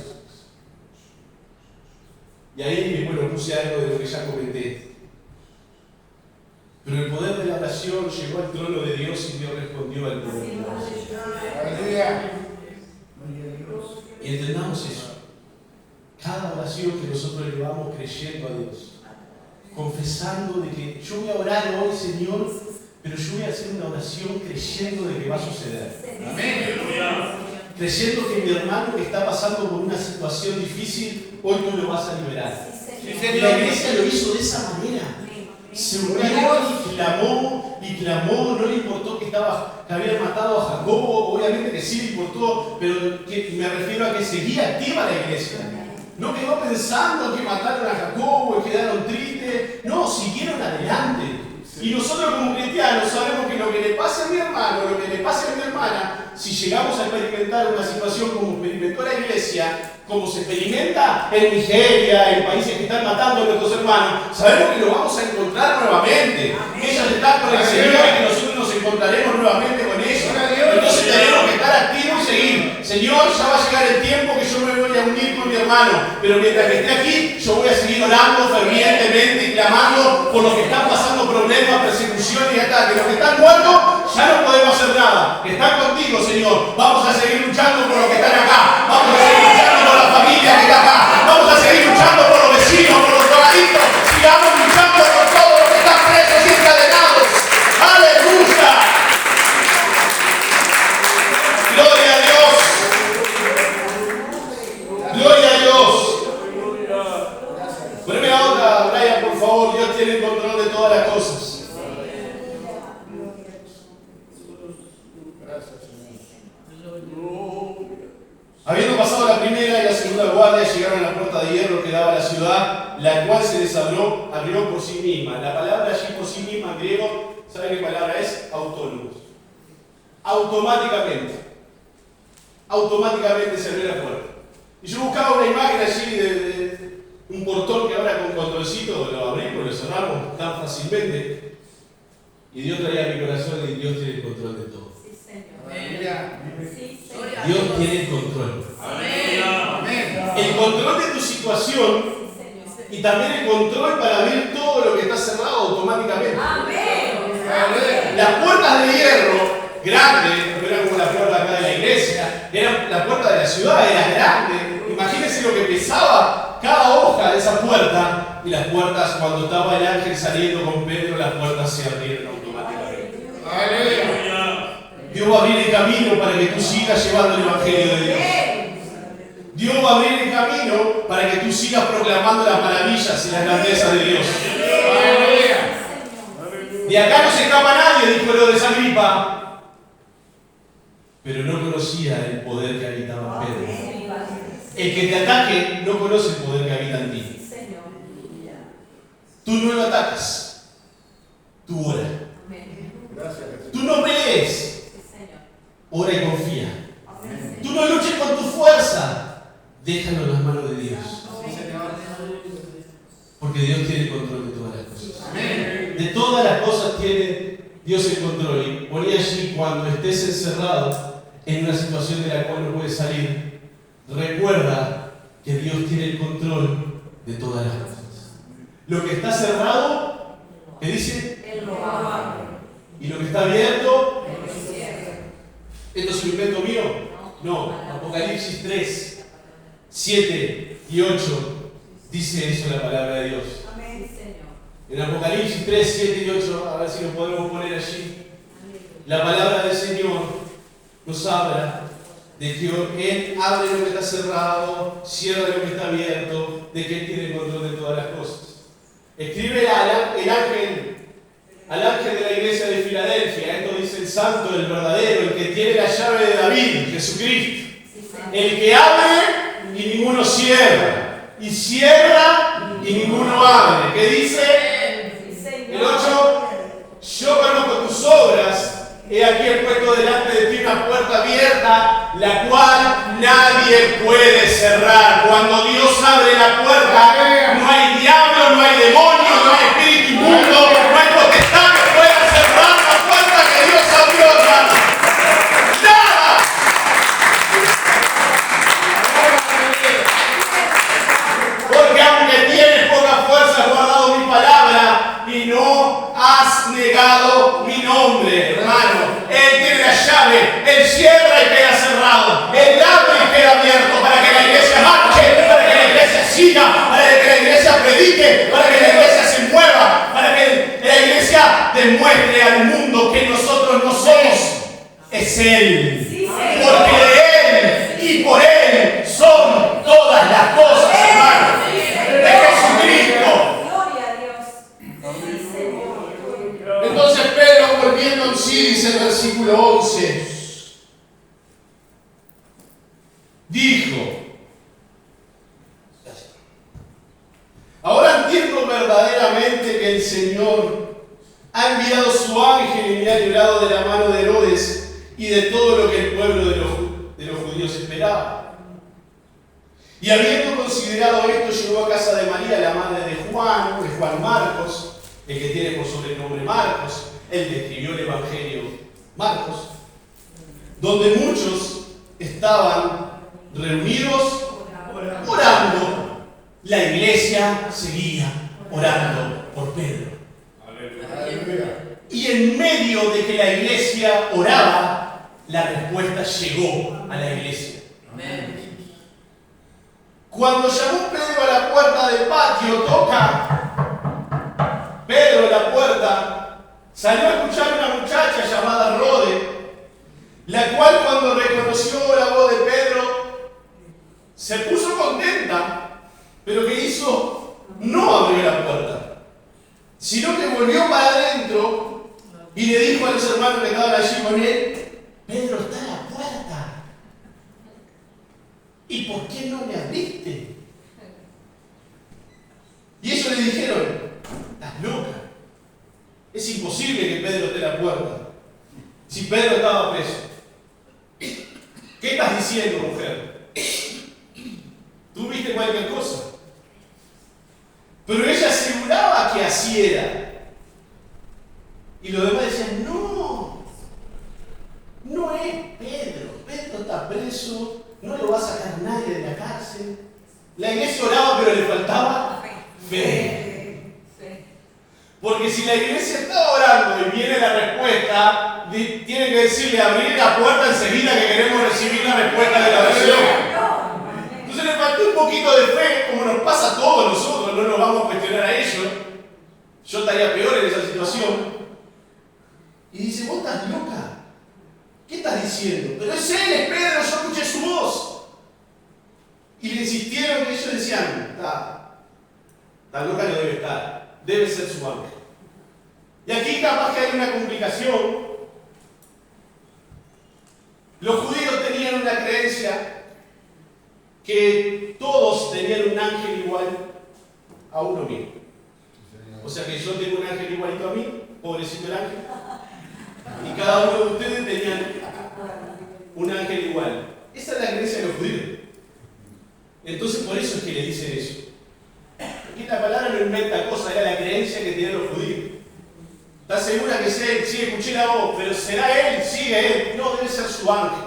Y ahí, bueno, puse algo de lo que ya comenté. Pero el poder de la oración llegó al trono de Dios y Dios respondió al poder de la oración. Y entendamos eso. cada oración que nosotros elevamos creyendo a Dios, confesando de que yo voy a orar hoy, Señor, pero yo voy a hacer una oración creyendo de que va a suceder. Amén. Creyendo que mi hermano que está pasando por una situación difícil, hoy tú lo vas a liberar. Sí, Y Señor. la iglesia lo hizo de esa manera. Se unió y clamó, no le importó que habían matado a Jacobo, obviamente que sí le importó, pero que me refiero a que seguía activa la iglesia. No quedó pensando que mataron a Jacobo y quedaron tristes, no, siguieron adelante. Y nosotros como cristianos sabemos que lo que le pase a mi hermano, lo que le pase a mi hermana, si llegamos a experimentar una situación como experimentó la iglesia, como se experimenta en Nigeria, en países que están matando a nuestros hermanos, sabemos que lo vamos a encontrar nuevamente. Ellos están con el Señor y que nosotros nos encontraremos nuevamente con ellos. Entonces tenemos que estar activos y seguir. Señor, ya va a llegar el tiempo que yo me voy a unir con mi hermano, pero mientras que esté aquí, yo voy a seguir orando fervientemente y clamando por los que están pasando problemas, persecución y ataques. Los que están muertos, ya no podemos hacer nada. Están contigo, Señor. Vamos a seguir luchando por los que están acá. Vamos a seguir luchando por la familia que está acá. Vamos a seguir luchando por los vecinos, por los drogadictos. Sigamos luchando por todos los que están presos y encadenados. ¡Aleluya! ¡Gloria a Dios! ¡Gloria a Dios! Poneme la otra, Brian, por favor. Dios tiene el control de todas las cosas. Habiendo pasado la primera y la segunda guardia, llegaron a la puerta de hierro que daba a la ciudad, la cual se les abrió por sí misma. La palabra allí por sí misma en griego, ¿saben qué palabra es? Autónomos. Automáticamente se abrió la puerta. Y yo buscaba una imagen allí de un portón que ahora con controlcito lo abrimos, lo cerramos tan fácilmente. Y Dios traía a mi corazón y Dios tiene el control de todo. Sí, Señor. Amén. Sí, Señor. Dios tiene el control. Amén. El control de tu situación Sí, Señor. y también el control para abrir todo lo que está cerrado automáticamente. Amén. Las puertas de hierro grandes, no eran como las puertas acá de la iglesia, eran la puerta de la ciudad, era grande. Imagínense lo que pesaba cada hoja de esa puerta. Y las puertas, cuando estaba el ángel saliendo con Pedro, las puertas se abrieron automáticamente. Dios va a abrir el camino para que tú sigas llevando el evangelio de Dios. Dios va a abrir el camino para que tú sigas proclamando las maravillas y las grandezas de Dios. De acá no se escapa nadie, dijo Herodes Agripa. Pero no conocía el poder que habitaba en Pedro. El que te ataque no conoce el poder que habita en ti. Tú no lo atacas, tú ora. Tú no pelees, ora y confía. Tú no luches con tu fuerza, déjalo en las manos de Dios. Porque Dios tiene el control de todas las cosas. De todas las cosas tiene Dios el control. Y ponía allí, cuando estés encerrado en una situación de la cual no puedes salir, recuerda que Dios tiene el control de todas las cosas. Lo que está cerrado, ¿qué dice? Él lo abre. Y lo que está abierto, Él lo cierra. ¿esto es un invento mío? No. Apocalipsis 3, 7 y 8 dice eso la palabra de Dios. Amén, Señor. En Apocalipsis 3, 7 y 8, a ver si lo podemos poner allí. La palabra del Señor nos habla de que Él abre lo que está cerrado, cierra lo que está abierto, de que Él tiene el control de todas las cosas. Escribe al ángel de la iglesia de Filadelfia, esto dice el santo, el verdadero, el que tiene la llave de David, Jesucristo. El que abre y ninguno cierra, y cierra y ninguno abre. ¿Qué dice? El 8, yo conozco tus obras, he aquí he puesto delante de ti una puerta abierta, la cual nadie puede cerrar. Cuando Dios abre la puerta, no hay diablo, no hay demonio, no hay espíritu inmundo, no hay potestad que pueda cerrar la puerta que Dios abrió, hermano. ¡Nada! Porque aunque tienes poca fuerza, has guardado mi palabra y no has negado mi nombre, hermano. Él tiene la llave, Él cierra y queda cerrado, Él abre y queda abierto para que la iglesia marche, para que la iglesia demuestre al mundo que nosotros no somos, es Él. Sí, Señor. Porque de Él y por Él son todas las cosas, hermanos. De Jesucristo. Gloria a Dios. Sí, Señor. Entonces Pedro, volviendo en sí, dice el versículo 11, dijo: ahora entiendo verdaderamente que el Señor ha enviado su ángel y me ha librado de la mano de Herodes y de todo lo que el pueblo de los judíos esperaba. Y habiendo considerado esto, llegó a casa de María, la madre de Juan Marcos, el que tiene por sobrenombre Marcos, el que escribió el Evangelio Marcos, donde muchos estaban reunidos orando. La iglesia seguía orando por Pedro. Y en medio de que la iglesia oraba, la respuesta llegó a la iglesia. Cuando llamó Pedro a la puerta del patio, toca Pedro la puerta, salió a escuchar una muchacha llamada Rode, la cual cuando reconoció la voz de Pedro, se puso contenta, pero ¿qué hizo? No abrió la puerta, sino que volvió para adentro y le dijo a los hermanos que estaban allí con él: Pedro está a la puerta. ¿Y por qué no le abriste? Y ellos le dijeron: estás loca. Es imposible que Pedro esté a la puerta. Si Pedro estaba preso. ¿Qué estás diciendo, mujer? Tú viste cualquier cosa. Pero ella aseguraba que así era. Y los demás decían: no es Pedro. Pedro está preso, no lo va a sacar nadie de la cárcel. La iglesia oraba, pero le faltaba fe. Porque si la iglesia está orando y viene la respuesta, tiene que decirle: abrir la puerta enseguida que queremos recibir la respuesta de la oración. Entonces le faltó un poquito de fe, como nos pasa a todos nosotros, no nos vamos a cuestionar a ellos. Yo estaría peor en esa situación. Y dice: vos estás loca. ¿Qué estás diciendo? Pero es él, es Pedro, yo escuché su voz. Y le insistieron, que ellos decían: está loca no debe estar, debe ser su ángel. Y aquí capaz que hay una complicación. Los judíos tenían una creencia que todos tenían un ángel igual a uno mismo. O sea que yo tengo un ángel igualito a mí, pobrecito el ángel, y cada uno de ustedes tenían un ángel igual. Esa es la creencia de los judíos. Entonces por eso es que le dicen eso. Aquí la palabra no inventa cosas, era la creencia que tenían los judíos. ¿Estás segura que es él? Sí, escuché la voz, pero ¿será él? Sigue él. No, debe ser su ángel.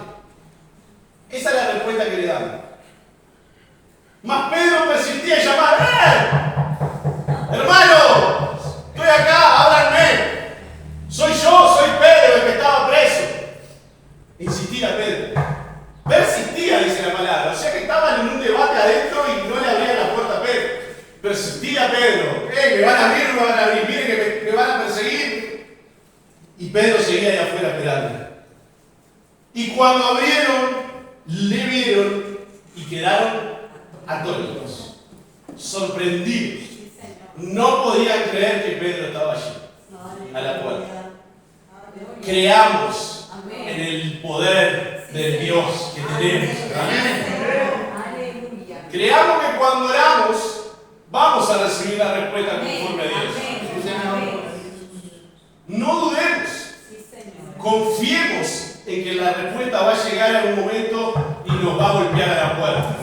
Esa es la respuesta que le dan. Mas Pedro persistía en llamar: hermano, estoy acá, ábranme. Soy yo, soy Pedro, el que estaba preso. Insistía Pedro. Persistía, dice la palabra. O sea que estaban en un debate adentro y no le abrían la puerta a Pedro. Persistía Pedro. ¿Me van a abrir o no me van a abrir? Miren que me van a perseguir. Y Pedro seguía ahí afuera esperando. Y cuando abrieron, le vieron y quedaron atónitos, sorprendidos. No podían creer que Pedro estaba allí, a la puerta. Creamos en el poder del Dios que tenemos. Creamos que cuando oramos vamos a recibir la respuesta conforme a Dios. No dudemos. Confiemos en que la respuesta va a llegar en un momento y nos va a golpear a la puerta.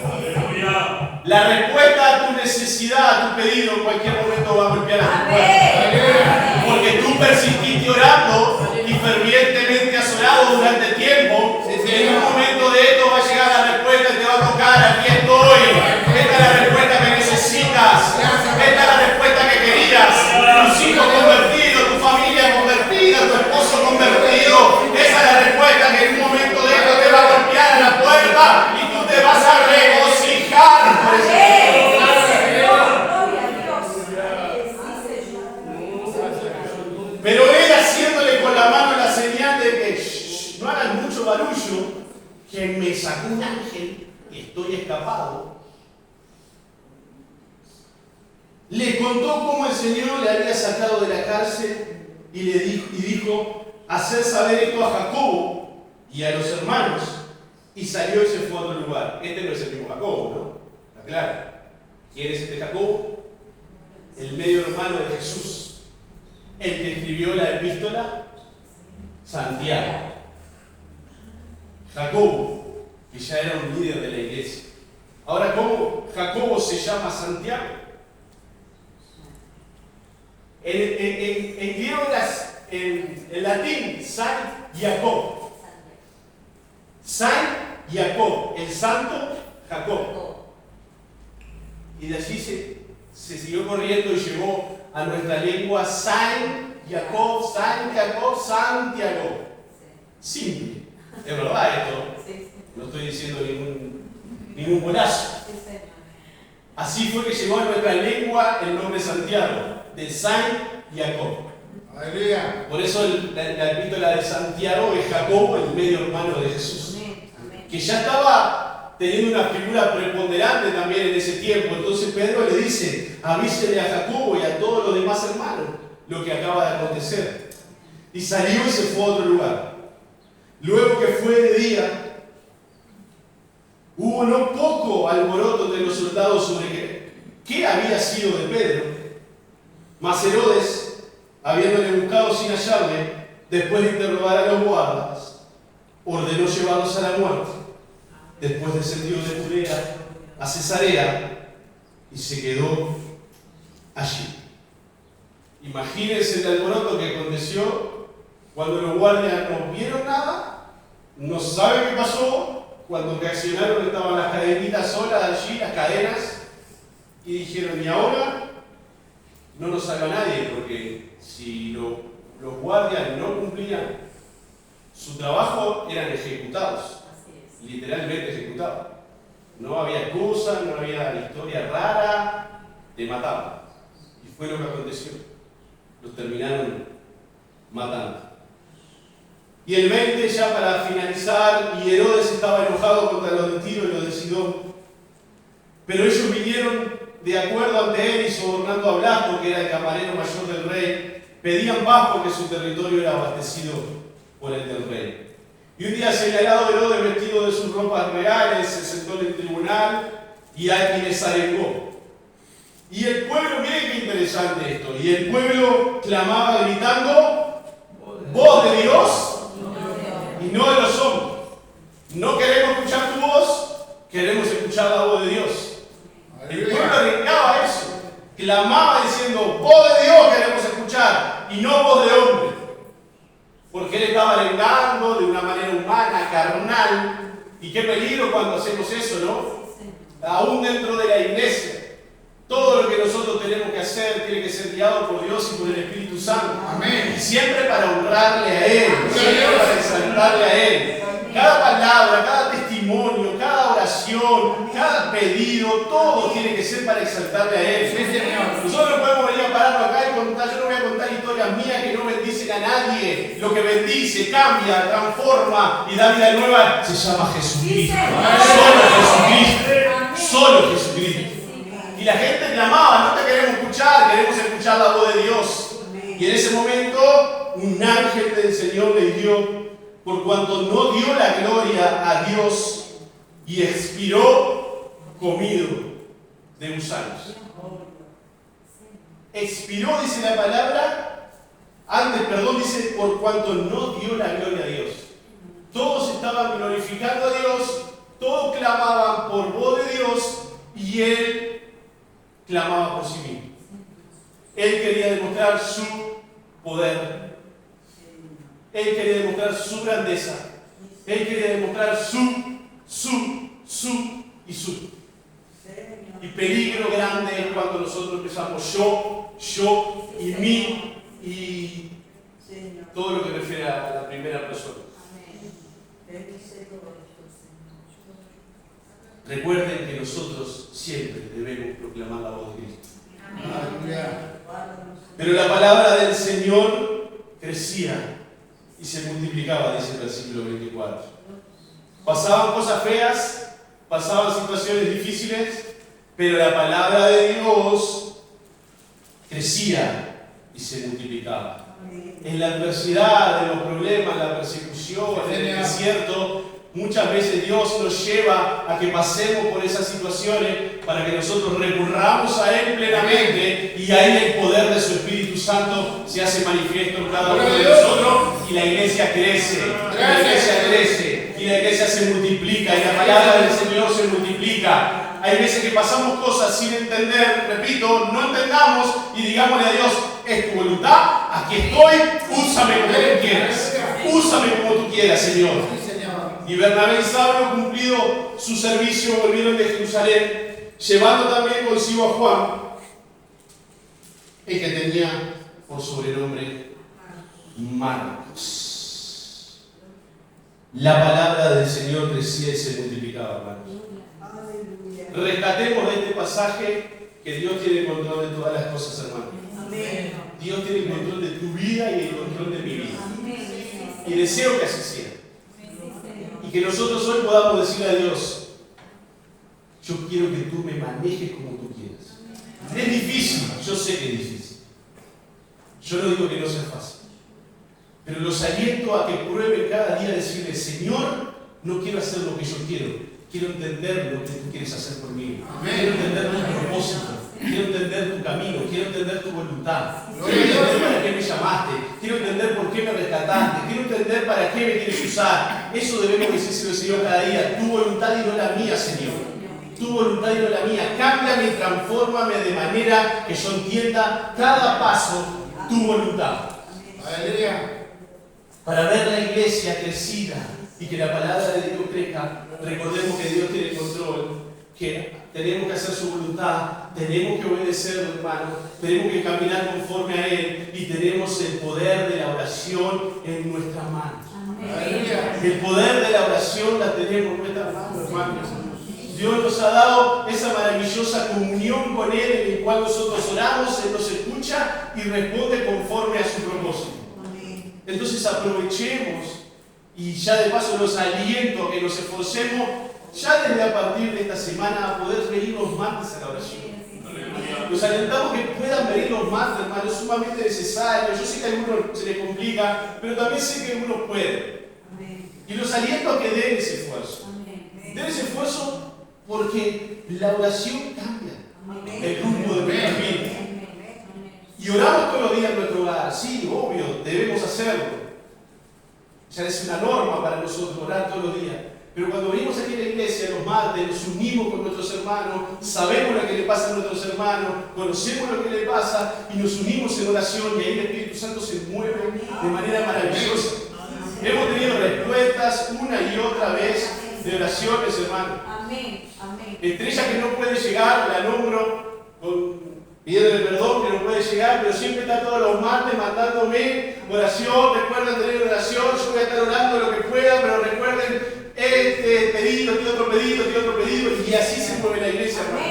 La respuesta a tu necesidad, a tu pedido, en cualquier momento va a golpear a tu puerta. Porque tú persististe orando y fervientemente has orado durante tiempo. En un momento de esto va a llegar la respuesta y te va a tocar: aquí estoy. Esta es la respuesta que necesitas. Esta es la respuesta que querías. Tus hijos convertidos, tu familia convertida, tu esposo convertido. Esa es la respuesta que en un momento de esto te va a golpear a la puerta y tú te vas a regocijar por eso. Pero él que me sacó un ángel, estoy escapado. Le contó cómo el Señor le había sacado de la cárcel y dijo, hacer saber esto a Jacobo y a los hermanos. Y salió y se fue a otro lugar. Este no es el mismo Jacobo, ¿no? Está claro. ¿Quién es este Jacobo? El medio hermano de Jesús. El que escribió la epístola, Santiago. Jacobo, que ya era un líder de la iglesia. Ahora, ¿cómo Jacobo se llama Santiago? En griego en latín, San Jacob. San Jacob, el santo Jacob. Y de allí se siguió corriendo y llegó a nuestra lengua San Jacob, Santiago. Simple. Es verdad esto. No estoy diciendo ningún bolazo. Así fue que llegó a nuestra lengua el nombre Santiago, de San Jacob. Aleluya. Por eso la epístola de Santiago es Jacobo, el medio hermano de Jesús, que ya estaba teniendo una figura preponderante también en ese tiempo. Entonces Pedro le dice, avísele a Jacobo y a todos los demás hermanos lo que acaba de acontecer. Y salió y se fue a otro lugar. Luego que fue de día, hubo no poco alboroto entre los soldados sobre qué había sido de Pedro. Mas Herodes, habiéndole buscado sin hallarle, después de interrogar a los guardas, ordenó llevarlos a la muerte. Después descendió de Judea a Cesarea y se quedó allí. Imagínense el alboroto que aconteció cuando los guardias no vieron nada, no saben qué pasó. Cuando reaccionaron estaban las cadenitas solas allí, las cadenas, y dijeron, y ahora no nos salva nadie, porque si los guardias no cumplían su trabajo, eran ejecutados, literalmente ejecutados. No había excusa, no había historia rara, te mataban. Y fue lo que aconteció. Los terminaron matando. Y el 20, ya para finalizar, y Herodes estaba enojado contra los de Tiro y los de Sidón. Pero ellos vinieron de acuerdo ante él y sobornando a Blasto, que era el camarero mayor del rey, pedían paz porque su territorio era abastecido por el del rey. Y un día señalado, Herodes, vestido de sus ropas reales, se sentó en el tribunal y a quienes arengó. Y el pueblo, miren qué interesante esto, y el pueblo clamaba gritando, voz de Dios y no de los hombres. No queremos escuchar tu voz, queremos escuchar la voz de Dios. El pueblo arengaba eso, clamaba diciendo, voz de Dios queremos escuchar y no voz de hombre. Porque él estaba arengando de una manera humana, carnal. Y qué peligro cuando hacemos eso, ¿no? Aún dentro de la iglesia. Todo lo que nosotros tenemos que hacer tiene que ser guiado por Dios y por el Espíritu Santo. Amén. Y siempre para honrarle a Él, siempre para exaltarle a Él. Cada palabra, cada testimonio, cada oración, cada pedido, todo tiene que ser para exaltarle a Él. Sí, Señor. Nosotros no podemos venir a pararnos acá y contar, yo no voy a contar historias mías que no bendicen a nadie. Lo que bendice, cambia, transforma y da vida nueva se llama Jesucristo. Solo Jesucristo. Solo Jesucristo. Y la gente clamaba, no te queremos escuchar la voz de Dios. Y en ese momento un ángel del Señor le dio, por cuanto no dio la gloria a Dios, y expiró comido de gusanos. Expiró, dice la palabra, dice, por cuanto no dio la gloria a Dios. Todos estaban glorificando a Dios, todos clamaban por voz de Dios, y él clamaba por sí mismo. Él quería demostrar su poder. Él quería demostrar su grandeza. Él quería demostrar su y su. Y peligro grande es cuando nosotros empezamos yo y mí y todo lo que refiere a la primera persona. Recuerden que nosotros siempre debemos proclamar la voz de Cristo. Pero la palabra del Señor crecía y se multiplicaba, dice el versículo 24. Pasaban cosas feas, pasaban situaciones difíciles, pero la palabra de Dios crecía y se multiplicaba. En la adversidad, en los problemas, la persecución, en el desierto, muchas veces Dios nos lleva a que pasemos por esas situaciones para que nosotros recurramos a Él plenamente y ahí el poder de su Espíritu Santo se hace manifiesto en cada uno de nosotros y la iglesia crece, y la iglesia se multiplica y la palabra del Señor se multiplica. Hay veces que pasamos cosas sin entender, repito, no entendamos y digámosle a Dios, es tu voluntad, aquí estoy, úsame como tú quieras, úsame como tú quieras, Señor. Y Bernabé y Saulo, cumplido su servicio, volvieron de Jerusalén, llevando también consigo a Juan, el que tenía por sobrenombre Marcos. La palabra del Señor crecía y se multiplicaba, hermanos. Rescatemos de este pasaje que Dios tiene control de todas las cosas, hermanos. Dios tiene el control de tu vida y el control de mi vida. Y deseo que así sea. Y que nosotros hoy podamos decirle a Dios, yo quiero que tú me manejes como tú quieras. Es difícil, yo sé que es difícil. Yo no digo que no sea fácil. Pero los aliento a que prueben cada día decirle, Señor, no quiero hacer lo que yo quiero entender lo que tú quieres hacer por mí. Quiero entender tu propósito, quiero entender tu camino, quiero entender tu voluntad. Quiero entender para qué me llamaste, quiero entender por qué me rescataste, quiero entender para qué me quieres usar. Eso debemos decírselo al Señor cada día. Tu voluntad y no la mía, Señor. Tu voluntad y no la mía. Cámbiame y transfórmame de manera que yo entienda cada paso tu voluntad. Aleluya. Para ver la iglesia crecida y que la palabra de Dios crezca, recordemos que Dios tiene control, que tenemos que hacer su voluntad, tenemos que obedecerlo, hermano, tenemos que caminar conforme a Él y tenemos el poder de la oración en nuestras manos. El poder de la oración la tenemos en nuestras manos, hermanos. Dios nos ha dado esa maravillosa comunión con Él en el cual nosotros oramos, Él nos escucha y responde conforme a su propósito. Entonces aprovechemos y ya de paso los aliento a que nos esforcemos ya desde a partir de esta semana a poder venir los martes a la oración. Los alentamos que puedan venir los martes, hermano, es sumamente necesario. Yo sé que a algunos se les complica, pero también sé que algunos pueden. Y los aliento a que den ese esfuerzo. Den ese esfuerzo porque la oración cambia el rumbo de nuestra vida. Y oramos todos los días en nuestro hogar, sí, obvio, debemos hacerlo. Ya es una norma para nosotros orar todos los días. Pero cuando venimos aquí a la iglesia los martes, nos unimos con nuestros hermanos, sabemos lo que le pasa a nuestros hermanos, conocemos lo que le pasa y nos unimos en oración y ahí el Espíritu Santo se mueve de manera maravillosa. Hemos tenido respuestas una y otra vez de oraciones, hermano. Estrella que no puede llegar, la nombro pidiéndole perdón que no puede llegar, pero siempre está todos los martes mandándome oración. Recuerden tener oración, yo voy a estar orando lo que pueda, pero recuerden este pedido, este otro pedido, este otro pedido, y así se mueve la iglesia, hermano.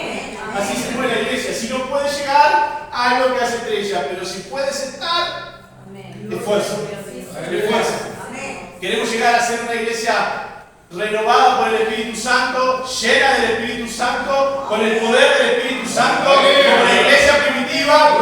Así se mueve la iglesia. Si no puedes llegar, haz lo que hace Estrella, pero si puedes estar, esfuerzo. Queremos llegar a ser una iglesia renovada por el Espíritu Santo, llena del Espíritu Santo, con el poder del Espíritu Santo, como la iglesia primitiva,